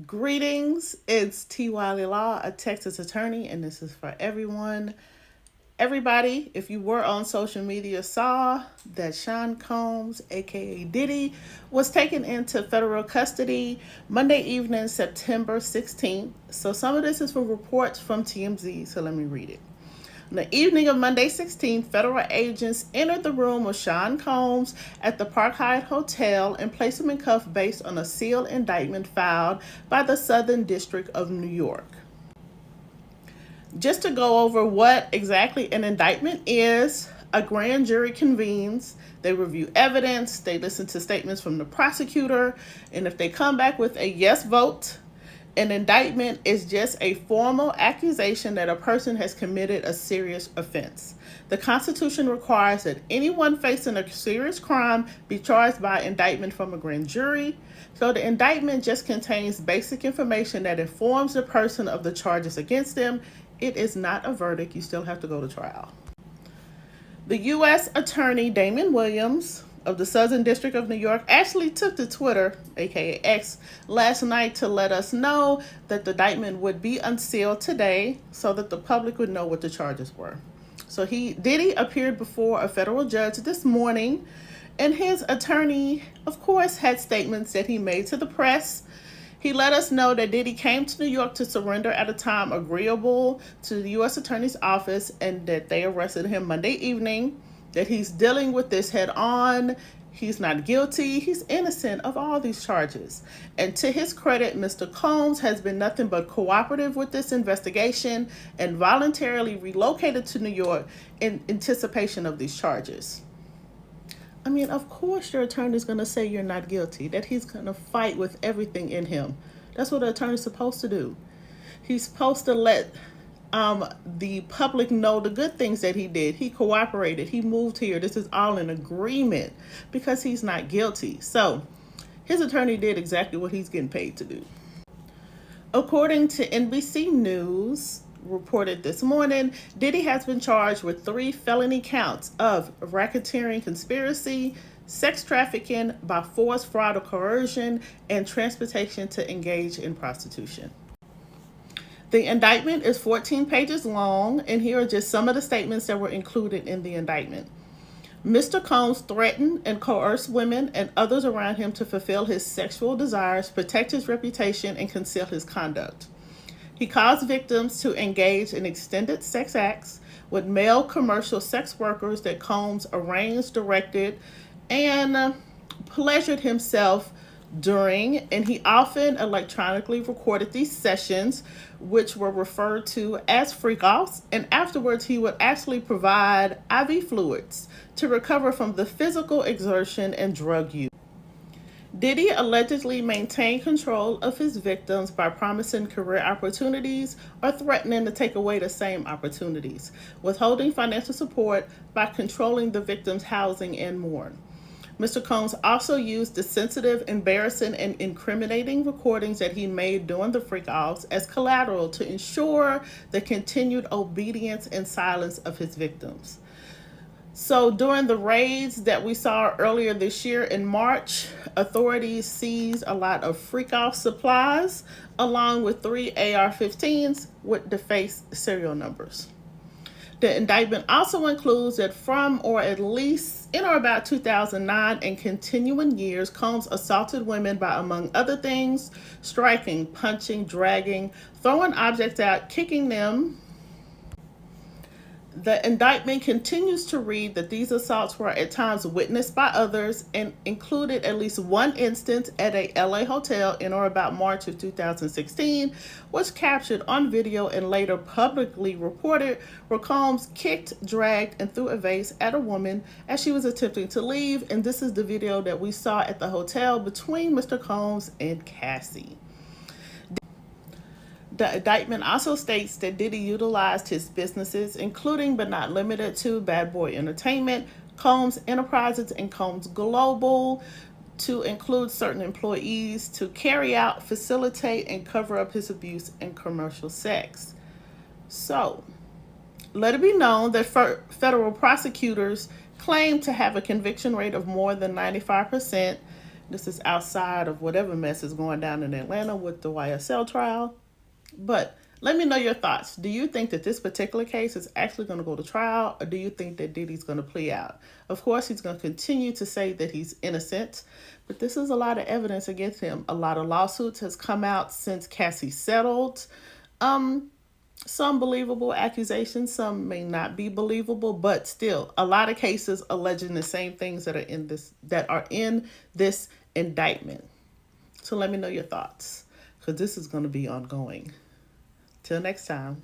Greetings, it's T. Wiley Law, a Texas attorney, and this is for everyone. Everybody, if you were on social media, saw that Sean Combs, aka Diddy, was taken into federal custody Monday evening, September 16th. So some of this is from reports from TMZ, so let me read it. On the evening of Monday 16th, federal agents entered the room of Sean Combs at the Park Hyatt Hotel and placed him in cuffs based on a sealed indictment filed by the Southern District of New York. Just to go over what exactly an indictment is, a grand jury convenes, they review evidence, they listen to statements from the prosecutor, and if they come back with a yes vote, an indictment is just a formal accusation that a person has committed a serious offense. The Constitution requires that anyone facing a serious crime be charged by indictment from a grand jury. So the indictment just contains basic information that informs the person of the charges against them. It is not a verdict. You still have to go to trial. The U.S. Attorney Damon Williams of the Southern District of New York actually took to Twitter, aka X, last night to let us know that the indictment would be unsealed today so that the public would know what the charges were. So Diddy appeared before a federal judge this morning, and his attorney, of course, had statements that he made to the press. He let us know that Diddy came to New York to surrender at a time agreeable to the U.S. Attorney's Office and that they arrested him Monday evening, that he's dealing with this head on. He's not guilty. He's innocent of all these charges. And to his credit, Mr. Combs has been nothing but cooperative with this investigation and voluntarily relocated to New York in anticipation of these charges. I mean, of course your attorney is going to say you're not guilty, that he's going to fight with everything in him. That's what an attorney's supposed to do. He's supposed to let the public know the good things that he did. He cooperated. He moved here. This is all in agreement because he's not guilty. So his attorney did exactly what he's getting paid to do. According to NBC News, reported this morning, Diddy has been charged with 3 felony counts of racketeering conspiracy, sex trafficking by force, fraud, or coercion, and transportation to engage in prostitution. The indictment is 14 pages long, and here are just some of the statements that were included in the indictment. Mr. Combs threatened and coerced women and others around him to fulfill his sexual desires, protect his reputation, and conceal his conduct. He caused victims to engage in extended sex acts with male commercial sex workers that Combs arranged, directed, and pleasured himself during, and he often electronically recorded these sessions, which were referred to as freak-offs, and afterwards he would actually provide IV fluids to recover from the physical exertion and drug use. Diddy allegedly maintained control of his victims by promising career opportunities or threatening to take away the same opportunities, withholding financial support by controlling the victims' housing, and more. Mr. Combs also used the sensitive, embarrassing, and incriminating recordings that he made during the freak-offs as collateral to ensure the continued obedience and silence of his victims. So during the raids that we saw earlier this year in March, authorities seized a lot of freak-off supplies along with 3 AR-15s with defaced serial numbers. The indictment also includes that from or at least in or about 2009 and continuing years, Combs assaulted women by, among other things, striking, punching, dragging, throwing objects out, kicking them. The indictment continues to read that these assaults were at times witnessed by others and included at least one instance at a LA hotel in or about March of 2016, which captured on video and later publicly reported where Combs kicked, dragged, and threw a vase at a woman as she was attempting to leave. And this is the video that we saw at the hotel between Mr. Combs and Cassie. The indictment also states that Diddy utilized his businesses, including but not limited to Bad Boy Entertainment, Combs Enterprises, and Combs Global, to include certain employees to carry out, facilitate, and cover up his abuse and commercial sex. So, let it be known that federal prosecutors claim to have a conviction rate of more than 95%. This is outside of whatever mess is going down in Atlanta with the YSL trial. But let me know your thoughts. Do you think that this particular case is actually going to go to trial, or do you think that Diddy's going to plea out? Of course, he's going to continue to say that he's innocent, but this is a lot of evidence against him. A lot of lawsuits has come out since Cassie settled. Some believable accusations, some may not be believable, but still, a lot of cases alleging the same things that are in this indictment. So let me know your thoughts, because this is going to be ongoing. Till next time.